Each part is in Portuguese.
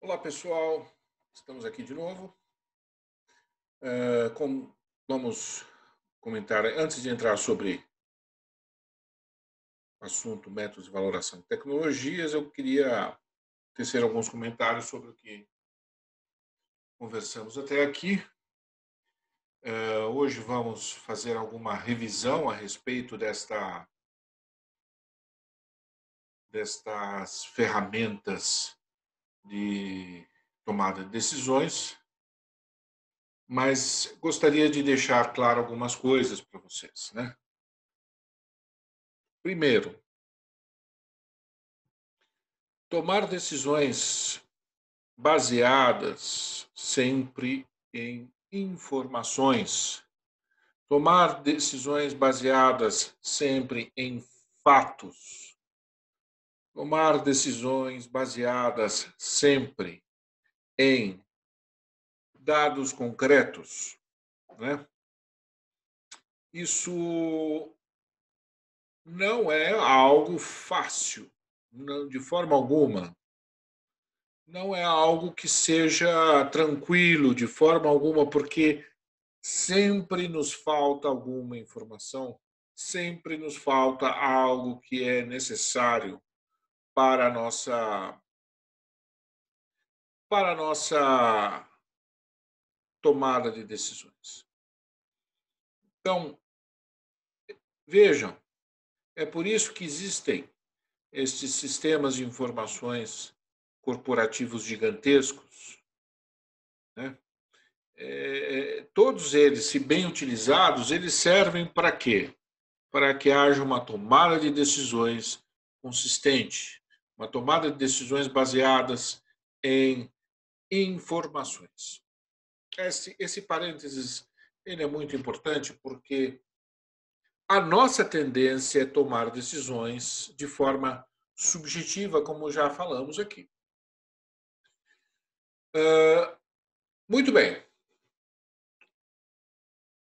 Olá, pessoal. Estamos aqui de novo. Vamos comentar, antes de entrar sobre o assunto métodos de valoração de tecnologias, eu queria tecer alguns comentários sobre o que conversamos até aqui. Hoje vamos fazer alguma revisão a respeito destas ferramentas de tomada de decisões, mas gostaria de deixar claro algumas coisas para vocês, né? Primeiro, tomar decisões baseadas sempre em informações, tomar decisões baseadas sempre em fatos, tomar decisões baseadas sempre em dados concretos, né? Isso não é algo fácil, não, de forma alguma. Não é algo que seja tranquilo de forma alguma, porque sempre nos falta alguma informação, sempre nos falta algo que é necessário para a nossa tomada de decisões. Então, vejam, é por isso que existem estes sistemas de informações corporativos gigantescos, né? Todos eles, se bem utilizados, eles servem para quê? Para que haja uma tomada de decisões consistente, uma tomada de decisões baseadas em informações. Esse parênteses ele é muito importante porque a nossa tendência é tomar decisões de forma subjetiva, como já falamos aqui. Muito bem.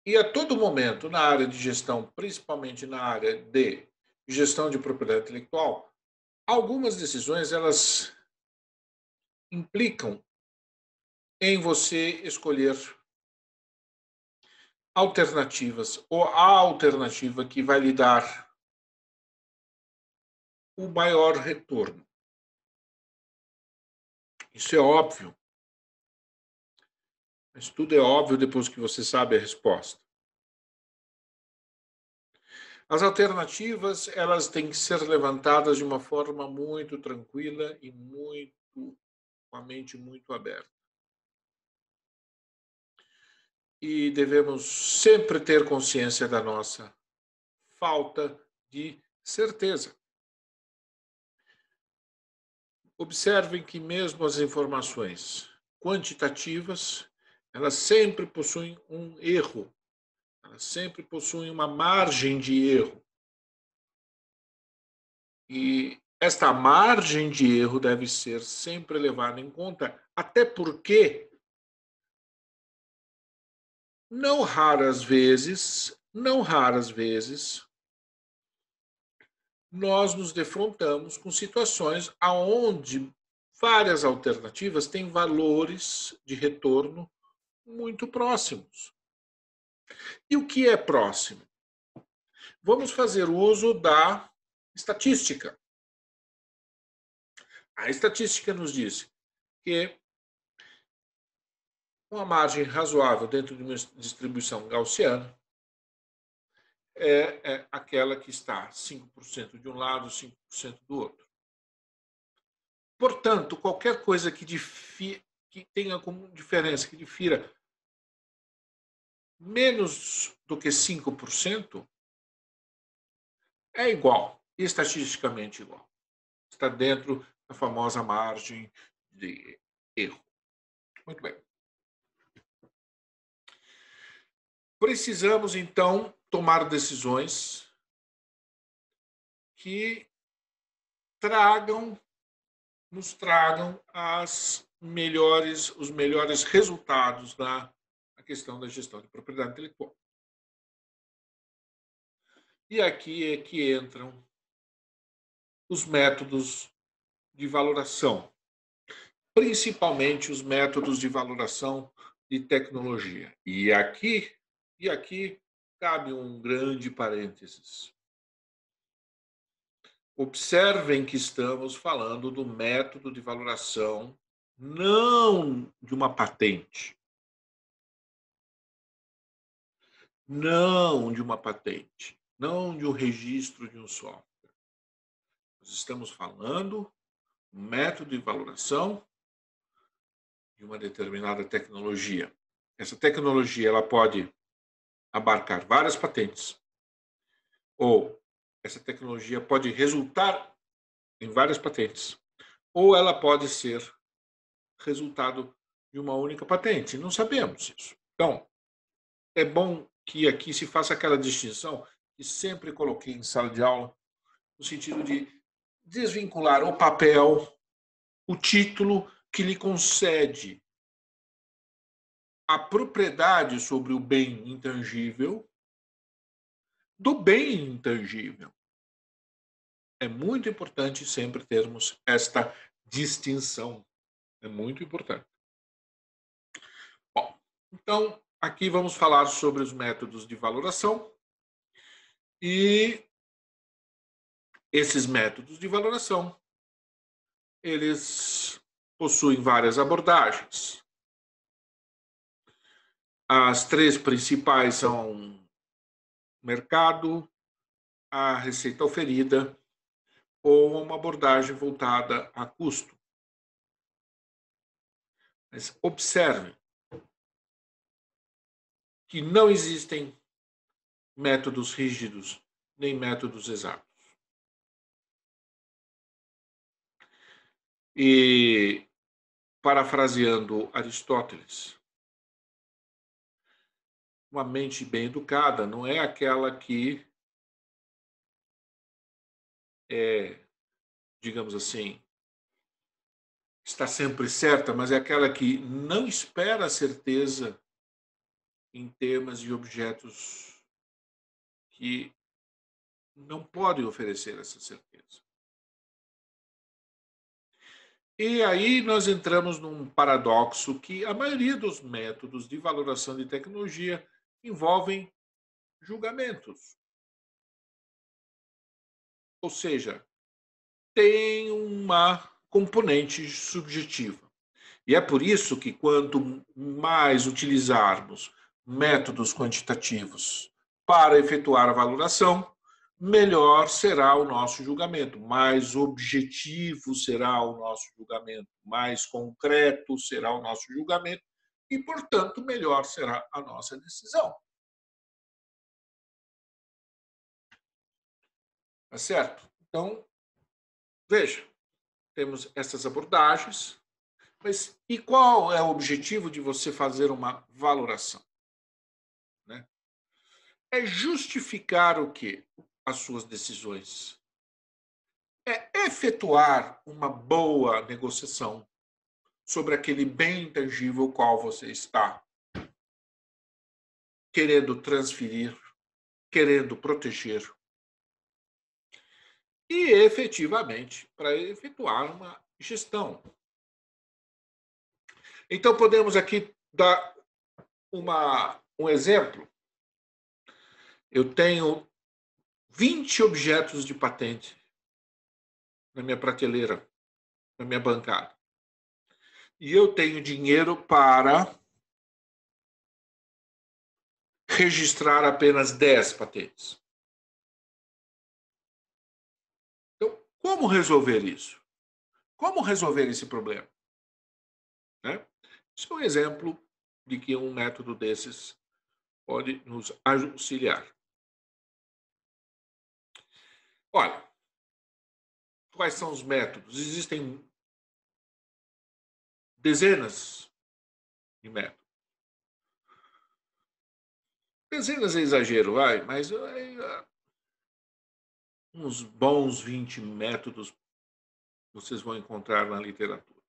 E a todo momento, na área de gestão, principalmente na área de gestão de propriedade intelectual, algumas decisões elas implicam em você escolher alternativas ou a alternativa que vai lhe dar o maior retorno. Isso é óbvio, mas tudo é óbvio depois que você sabe a resposta. As alternativas, elas têm que ser levantadas de uma forma muito tranquila e com a mente muito aberta. E devemos sempre ter consciência da nossa falta de certeza. Observem que mesmo as informações quantitativas, elas sempre possuem um erro, elas sempre possuem uma margem de erro. E esta margem de erro deve ser sempre levada em conta, até porque não raras vezes, nós nos defrontamos com situações aonde várias alternativas têm valores de retorno muito próximos. E o que é próximo? Vamos fazer uso da estatística. A estatística nos diz que uma margem razoável dentro de uma distribuição gaussiana é aquela que está 5% de um lado, 5% do outro. Portanto, qualquer coisa que tenha como diferença, que difira menos do que 5%, é igual, estatisticamente igual. Está dentro da famosa margem de erro. Muito bem. Precisamos, então, tomar decisões que nos tragam os melhores resultados na questão da gestão de propriedade intelectual. E aqui é que entram os métodos de valoração. principalmente os métodos de valoração de tecnologia. E aqui cabe um grande parênteses. Observem que estamos falando do método de valoração, não de uma patente. Não de uma patente. Não de um registro de um software. Nós estamos falando do método de valoração de uma determinada tecnologia. Essa tecnologia ela pode abarcar várias patentes, ou essa tecnologia pode resultar em várias patentes, ou ela pode ser resultado de uma única patente. Não sabemos isso. Então, é bom que aqui se faça aquela distinção que sempre coloquei em sala de aula, no sentido de desvincular o papel, o título que lhe concede a propriedade sobre o bem intangível do bem intangível. É muito importante sempre termos esta distinção. É muito importante. Bom, então, aqui vamos falar sobre os métodos de valoração. E esses métodos de valoração, eles possuem várias abordagens. As três principais são mercado, a receita oferida ou uma abordagem voltada a custo. Mas observe que não existem métodos rígidos nem métodos exatos. E, parafraseando Aristóteles, uma mente bem educada não é aquela que digamos assim, está sempre certa, mas é aquela que não espera a certeza em temas e objetos que não podem oferecer essa certeza. E aí nós entramos num paradoxo que a maioria dos métodos de valoração de tecnologia envolvem julgamentos. Ou seja, tem uma componente subjetiva. E é por isso que quanto mais utilizarmos métodos quantitativos para efetuar a valoração, melhor será o nosso julgamento, mais objetivo será o nosso julgamento, mais concreto será o nosso julgamento e, portanto, melhor será a nossa decisão. Tá certo? Então, veja, temos essas abordagens, mas e qual é o objetivo de você fazer uma valoração? Né? É justificar o quê? As suas decisões. É efetuar uma boa negociação sobre aquele bem intangível qual você está querendo transferir, querendo proteger. E efetivamente para efetuar uma gestão. Então podemos aqui dar um exemplo. Eu tenho 20 objetos de patente na minha prateleira, na minha bancada. E eu tenho dinheiro para registrar apenas 10 patentes. Então, como resolver isso? Como resolver esse problema? Né? Isso é um exemplo de que um método desses pode nos auxiliar. Olha, quais são os métodos? Existem dezenas de métodos. Dezenas é exagero, vai, mas uns bons 20 métodos vocês vão encontrar na literatura.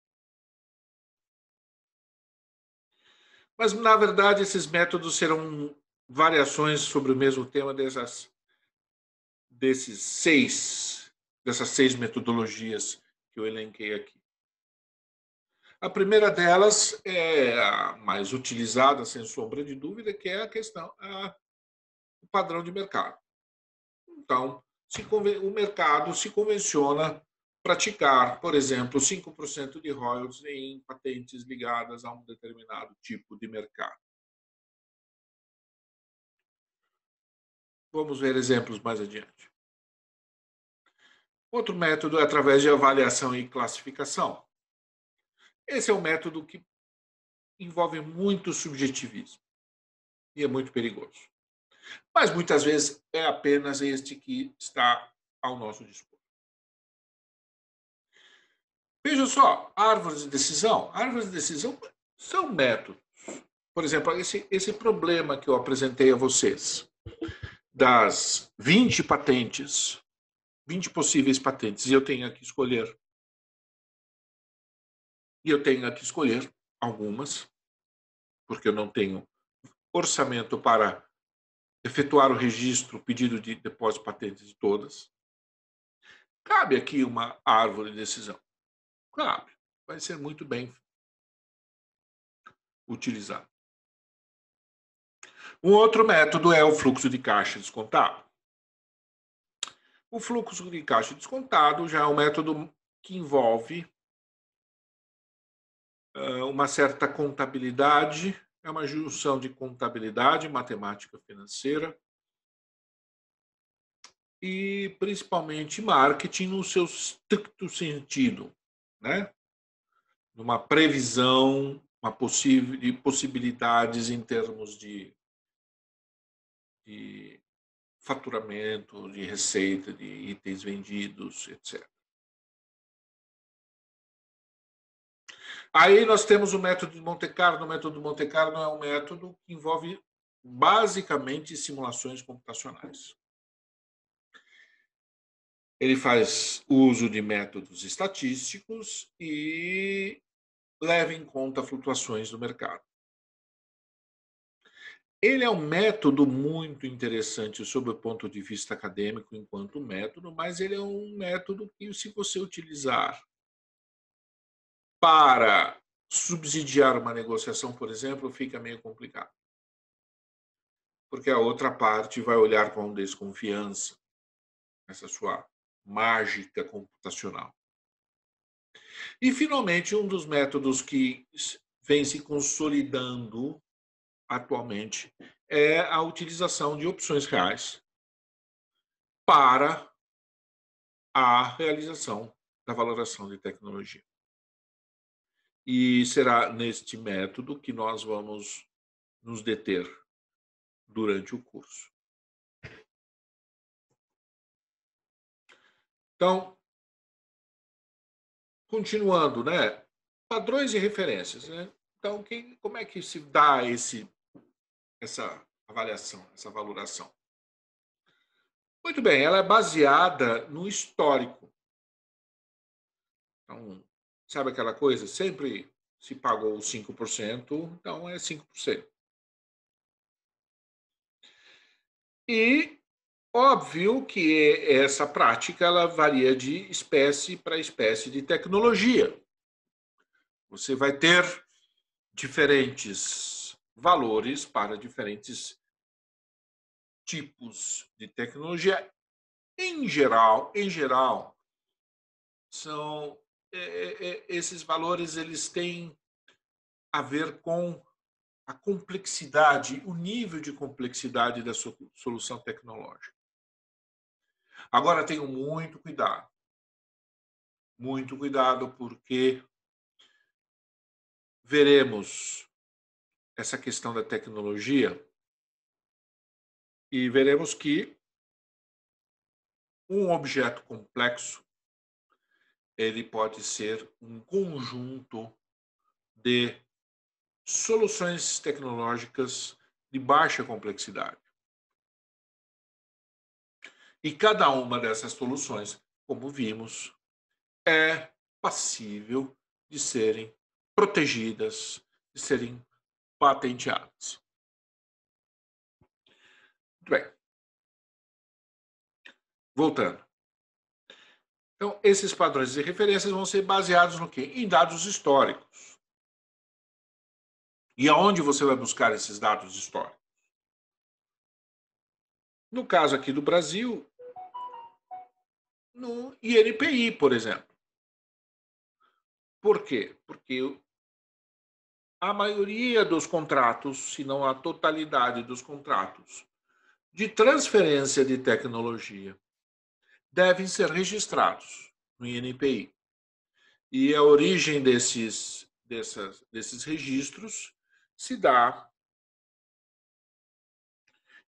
Mas, na verdade, esses métodos serão variações sobre o mesmo tema dessas seis metodologias que eu elenquei aqui. A primeira delas é a mais utilizada, sem sombra de dúvida, que é a questão, o padrão de mercado. Então, o mercado se convenciona praticar, por exemplo, 5% de royalties em patentes ligadas a um determinado tipo de mercado. Vamos ver exemplos mais adiante. Outro método é através de avaliação e classificação. Esse é um método que envolve muito subjetivismo e é muito perigoso. Mas muitas vezes é apenas este que está ao nosso dispor. Veja só, árvores de decisão. Árvores de decisão são métodos. Por exemplo, esse problema que eu apresentei a vocês, das 20 patentes, 20 possíveis patentes, e eu tenho que escolher algumas, porque eu não tenho orçamento para efetuar o registro, o pedido de depósito de patentes de todas. Cabe aqui uma árvore de decisão. Cabe. Vai ser muito bem utilizado. Um outro método é o fluxo de caixa descontado. O fluxo de caixa descontado já é um método que envolve uma certa contabilidade, é uma junção de contabilidade, matemática financeira e principalmente marketing no seu estricto sentido, né? Numa previsão, de possibilidades em termos de faturamento, de receita, de itens vendidos, etc. Aí nós temos o método de Monte Carlo. O método de Monte Carlo é um método que envolve basicamente simulações computacionais. Ele faz uso de métodos estatísticos e leva em conta flutuações do mercado. Ele é um método muito interessante sob o ponto de vista acadêmico enquanto método, mas ele é um método que, se você utilizar para subsidiar uma negociação, por exemplo, fica meio complicado. Porque a outra parte vai olhar com desconfiança essa sua mágica computacional. E, finalmente, um dos métodos que vem se consolidando atualmente é a utilização de opções reais para a realização da valoração de tecnologia. E será neste método que nós vamos nos deter durante o curso. Então, continuando, né? Padrões e referências, né? Então, como é que se dá essa avaliação, essa valoração? Muito bem, ela é baseada no histórico. Então, sabe aquela coisa? Sempre se pagou 5%, então é 5%. E óbvio que essa prática ela varia de espécie para espécie de tecnologia. Você vai ter diferentes valores para diferentes tipos de tecnologia. Em geral, são esses valores eles têm a ver com a complexidade, o nível de complexidade da sua solução tecnológica. Agora, tenham muito cuidado, porque veremos essa questão da tecnologia e veremos que um objeto complexo ele pode ser um conjunto de soluções tecnológicas de baixa complexidade. E cada uma dessas soluções, como vimos, é passível de serem protegidas, de serem patenteadas. Muito bem. Voltando. Então, esses padrões de referências vão ser baseados no quê? Em dados históricos. E aonde você vai buscar esses dados históricos? No caso aqui do Brasil, no INPI, por exemplo. Por quê? Porque a maioria dos contratos, se não a totalidade dos contratos, de transferência de tecnologia devem ser registrados no INPI. E a origem desses registros se dá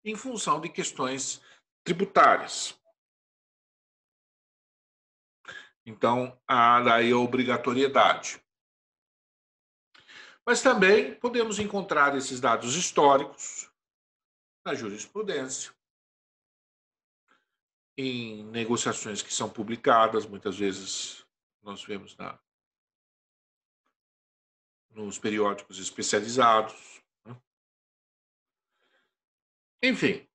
em função de questões tributárias. Então, há daí a obrigatoriedade. Mas também podemos encontrar esses dados históricos na jurisprudência, em negociações que são publicadas, muitas vezes nós vemos nos periódicos especializados. Né? Enfim,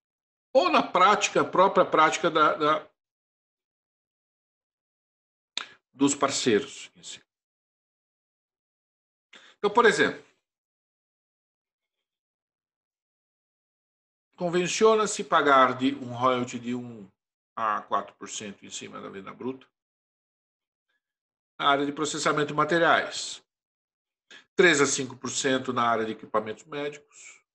ou na prática, a própria prática dos parceiros em si. Então, por exemplo, convenciona-se pagar um royalty de 1 a 4% em cima da venda bruta na área de processamento de materiais, 3 a 5% na área de equipamentos médicos,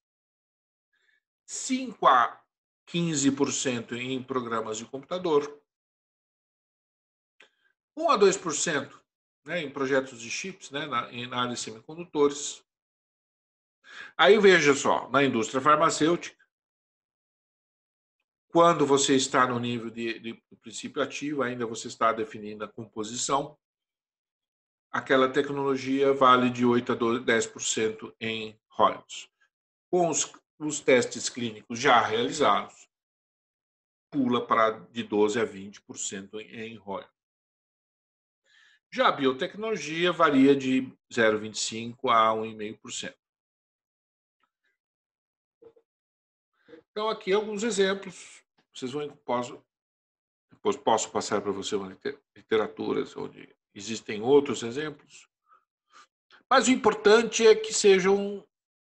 5 a 15% em programas de computador, 1 a 2%, né, em projetos de chips, né, na área de semicondutores. Aí veja só, na indústria farmacêutica, quando você está no nível de princípio ativo, ainda você está definindo a composição, aquela tecnologia vale de 8 a 10% em royalties. Com os testes clínicos já realizados, pula para de 12 a 20% em royalties. Já a biotecnologia varia de 0,25% a 1,5%. Então, aqui alguns exemplos. Vocês vão, depois posso passar para você uma literatura onde existem outros exemplos. Mas o importante é que sejam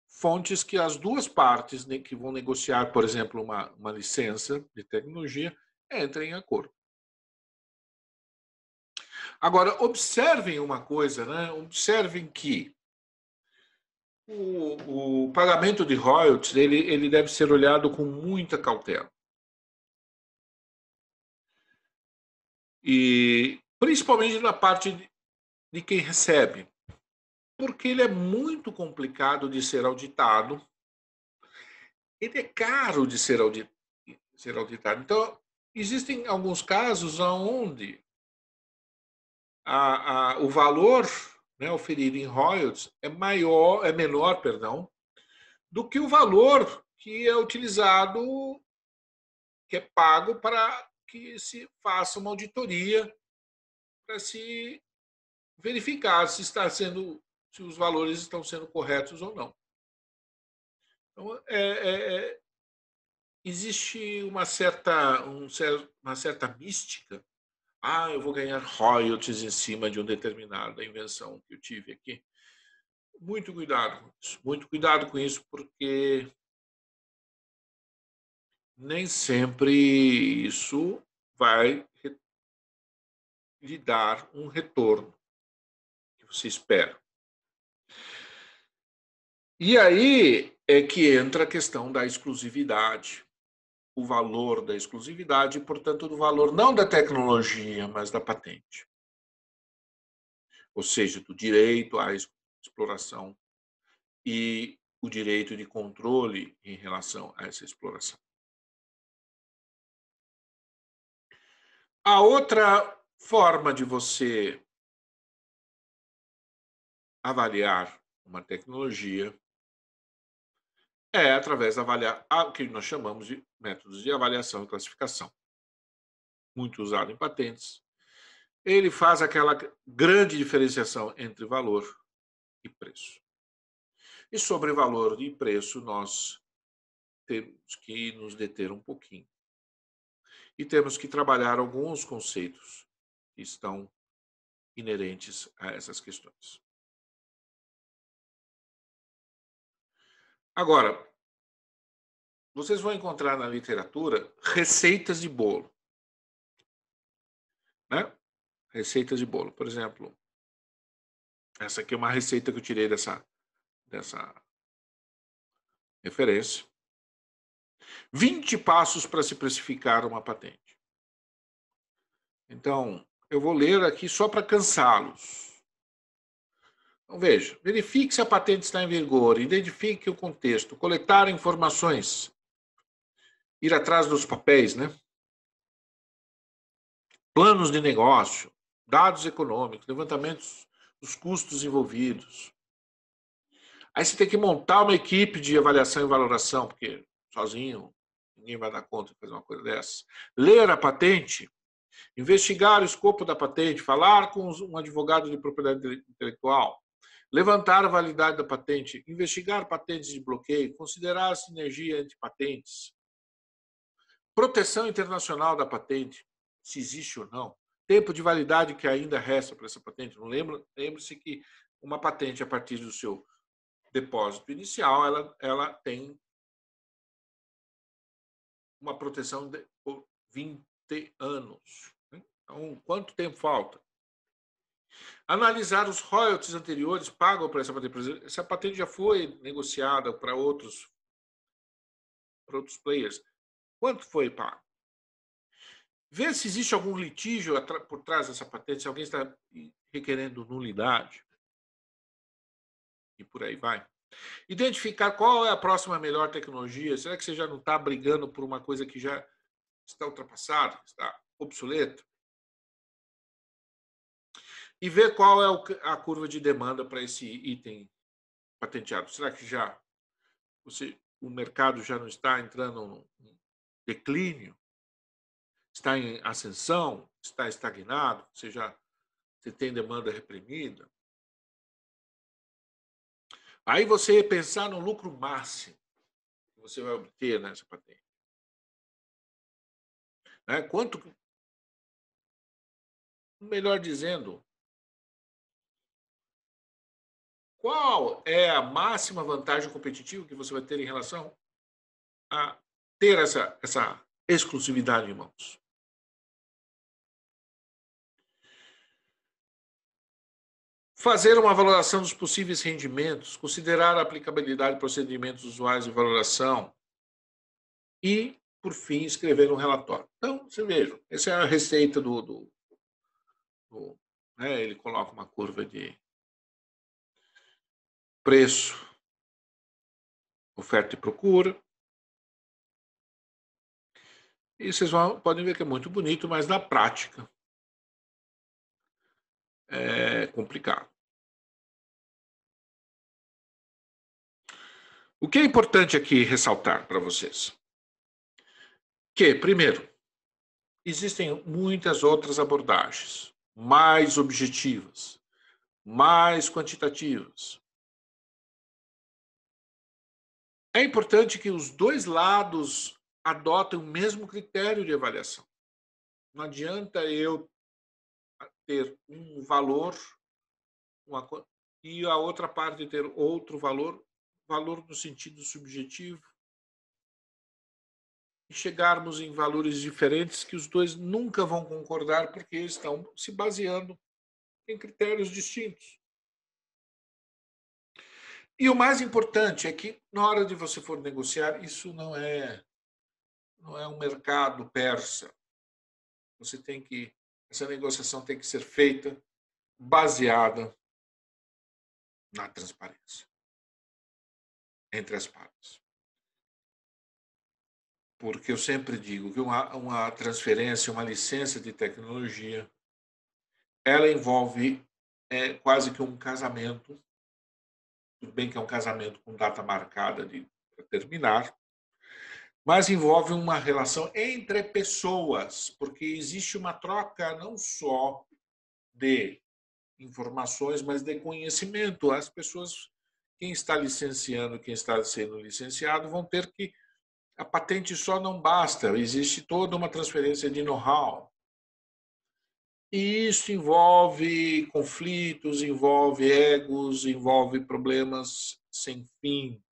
fontes que as duas partes que vão negociar, por exemplo, uma licença de tecnologia, entrem em acordo. Agora, observem uma coisa, né? Observem que o pagamento de royalties ele deve ser olhado com muita cautela. E principalmente na parte de quem recebe, porque ele é muito complicado de ser auditado, ele é caro de ser auditado. Então, existem alguns casos onde o valor, né, oferido em royalties é menor, do que o valor que é utilizado, que é pago para que se faça uma auditoria para se verificar se os valores estão sendo corretos ou não. Então, existe uma certa mística. Eu vou ganhar royalties em cima de uma determinada invenção que eu tive aqui. Muito cuidado com isso, porque nem sempre isso vai lhe dar um retorno que você espera. E aí é que entra a questão da exclusividade, o valor da exclusividade e, portanto, do valor não da tecnologia, mas da patente. Ou seja, do direito à exploração e o direito de controle em relação a essa exploração. A outra forma de você avaliar uma tecnologia é através da o que nós chamamos de métodos de avaliação e classificação, muito usado em patentes. Ele faz aquela grande diferenciação entre valor e preço. E sobre valor e preço, nós temos que nos deter um pouquinho. E temos que trabalhar alguns conceitos que estão inerentes a essas questões. Agora, vocês vão encontrar na literatura receitas de bolo, né? Receitas de bolo. Por exemplo, essa aqui é uma receita que eu tirei dessa referência. 20 passos para se precificar uma patente. Então, eu vou ler aqui só para cansá-los. Então, veja, verifique se a patente está em vigor, identifique o contexto, coletar informações, ir atrás dos papéis, né? Planos de negócio, dados econômicos, levantamentos dos custos envolvidos. Aí você tem que montar uma equipe de avaliação e valoração, porque sozinho ninguém vai dar conta de fazer uma coisa dessa. Ler a patente, investigar o escopo da patente, falar com um advogado de propriedade intelectual, levantar a validade da patente, investigar patentes de bloqueio, considerar a sinergia entre patentes, proteção internacional da patente, se existe ou não, tempo de validade que ainda resta para essa patente. Não lembre-se que uma patente, a partir do seu depósito inicial, ela tem uma proteção por 20 anos. Então, quanto tempo falta? Analisar os royalties anteriores pagos para essa patente. Essa patente já foi negociada para outros players. Quanto foi pago? Ver se existe algum litígio por trás dessa patente, se alguém está requerendo nulidade. E por aí vai. Identificar qual é a próxima melhor tecnologia. Será que você já não está brigando por uma coisa que já está ultrapassada, está obsoleta? E ver qual é a curva de demanda para esse item patenteado. Será que o mercado já não está entrando em declínio? Está em ascensão? Está estagnado? Você tem demanda reprimida? Aí você pensar no lucro máximo que você vai obter nessa patente. Né? Melhor dizendo, qual é a máxima vantagem competitiva que você vai ter em relação a ter essa exclusividade em mãos? Fazer uma valoração dos possíveis rendimentos, considerar a aplicabilidade de procedimentos usuais de valoração e, por fim, escrever um relatório. Então, você veja, essa é a receita né, ele coloca uma curva de preço, oferta e procura. E vocês podem ver que é muito bonito, mas na prática é complicado. O que é importante aqui ressaltar para vocês? Que, primeiro, existem muitas outras abordagens, mais objetivas, mais quantitativas. É importante que os dois lados adotem o mesmo critério de avaliação. Não adianta eu ter um valor e a outra parte ter outro valor no sentido subjetivo, e chegarmos em valores diferentes que os dois nunca vão concordar porque estão se baseando em critérios distintos. E o mais importante é que, na hora de você for negociar, isso não é um mercado persa. Essa negociação tem que ser feita baseada na transparência entre as partes. Porque eu sempre digo que uma transferência, uma licença de tecnologia, ela envolve quase que um casamento. Tudo bem que é um casamento com data marcada para terminar, mas envolve uma relação entre pessoas, porque existe uma troca não só de informações, mas de conhecimento. As pessoas, quem está licenciando, quem está sendo licenciado, vão ter que... A patente só não basta, existe toda uma transferência de know-how. E isso envolve conflitos, envolve egos, envolve problemas sem fim.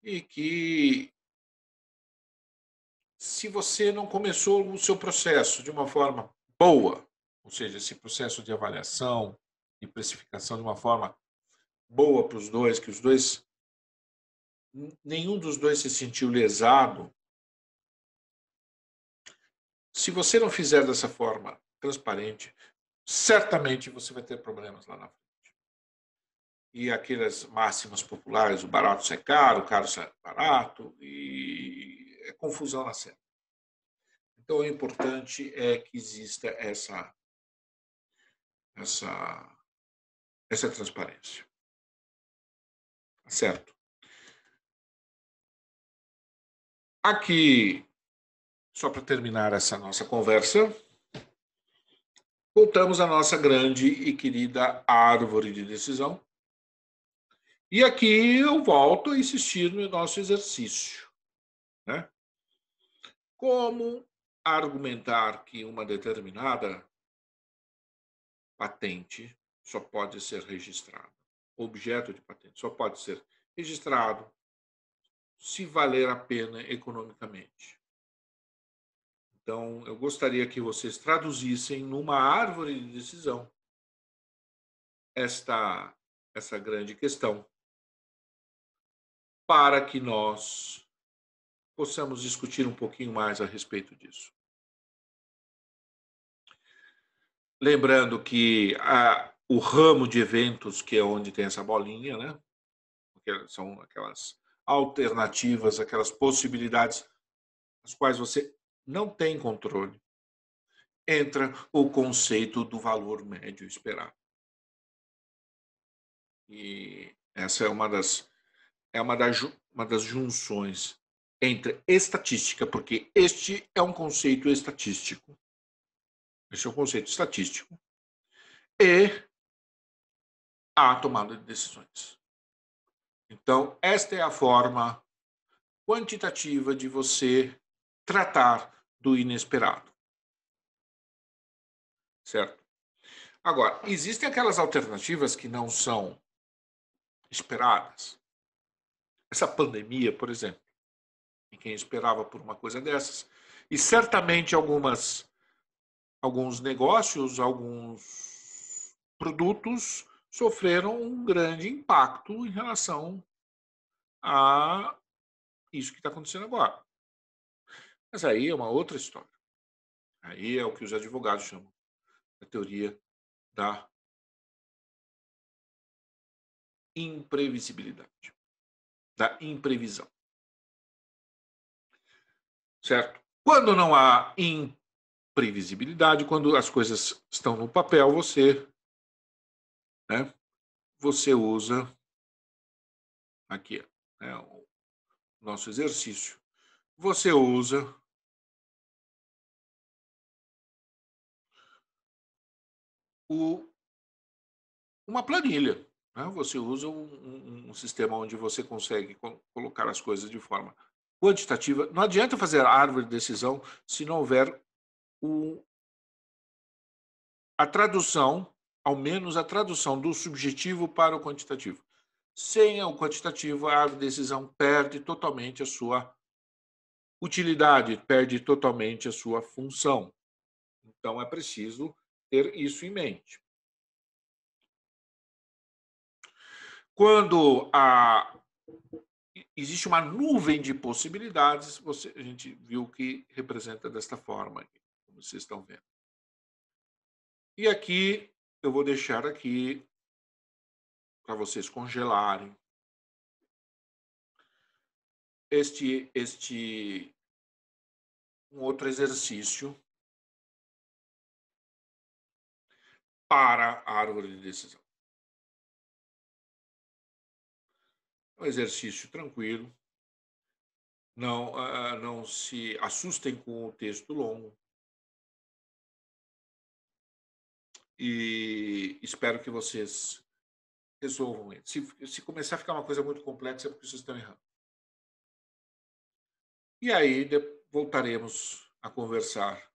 E que, se você não começou o seu processo de uma forma boa, ou seja, esse processo de avaliação e precificação de uma forma boa para os dois, que os dois, nenhum dos dois se sentiu lesado, se você não fizer dessa forma transparente, certamente você vai ter problemas lá na frente. E aquelas máximas populares, o barato sai caro, o caro sai barato, e é confusão na cena. Então, o importante é que exista essa, essa transparência. Certo? Aqui, só para terminar essa nossa conversa, voltamos à nossa grande e querida árvore de decisão. E aqui eu volto a insistir no nosso exercício, né? Como argumentar que uma determinada patente só pode ser registrada? Objeto de patente só pode ser registrado se valer a pena economicamente. Então, eu gostaria que vocês traduzissem numa árvore de decisão essa grande questão, para que nós possamos discutir um pouquinho mais a respeito disso. Lembrando que o ramo de eventos, que é onde tem essa bolinha, né? Porque são aquelas alternativas, aquelas possibilidades as quais você não tem controle, entra o conceito do valor médio esperado. E essa é uma das junções entre estatística, porque este é um conceito estatístico. Este é um conceito estatístico. E a tomada de decisões. Então, esta é a forma quantitativa de você tratar do inesperado. Certo? Agora, existem aquelas alternativas que não são esperadas. Essa pandemia, por exemplo, ninguém esperava por uma coisa dessas. E certamente alguns negócios, alguns produtos sofreram um grande impacto em relação a isso que está acontecendo agora. Mas aí é uma outra história. Aí é o que os advogados chamam da teoria da imprevisibilidade, da imprevisão. Certo? Quando não há imprevisibilidade, quando as coisas estão no papel, você usa aqui, né, o nosso exercício. Você usa uma planilha. Né? Você usa um sistema onde você consegue colocar as coisas de forma quantitativa. Não adianta fazer árvore de decisão se não houver a tradução, ao menos a tradução do subjetivo para o quantitativo. Sem o quantitativo, a decisão perde totalmente a sua utilidade, perde totalmente a sua função. Então, é preciso ter isso em mente. Quando existe uma nuvem de possibilidades, a gente viu que representa desta forma, como vocês estão vendo. E aqui, eu vou deixar aqui para vocês congelarem um outro exercício para a árvore de decisão. Um exercício tranquilo. Não se assustem com o texto longo. E espero que vocês resolvam ele. Se começar a ficar uma coisa muito complexa, é porque vocês estão errando. E aí voltaremos a conversar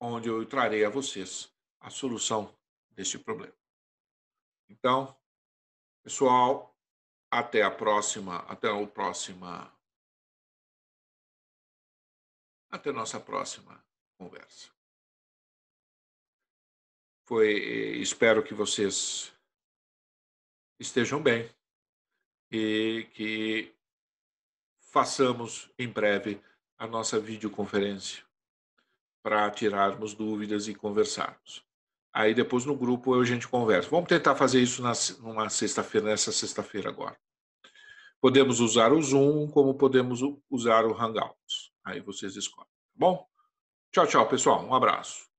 onde eu trarei a vocês a solução deste problema. Então, pessoal, até a próxima, até nossa próxima conversa. Espero que vocês estejam bem e que façamos em breve a nossa videoconferência para tirarmos dúvidas e conversarmos. Aí depois no grupo a gente conversa. Vamos tentar fazer isso numa sexta-feira, nessa sexta-feira agora. Podemos usar o Zoom, como podemos usar o Hangouts. Aí vocês escolhem. Tá bom? Tchau, tchau, pessoal. Um abraço.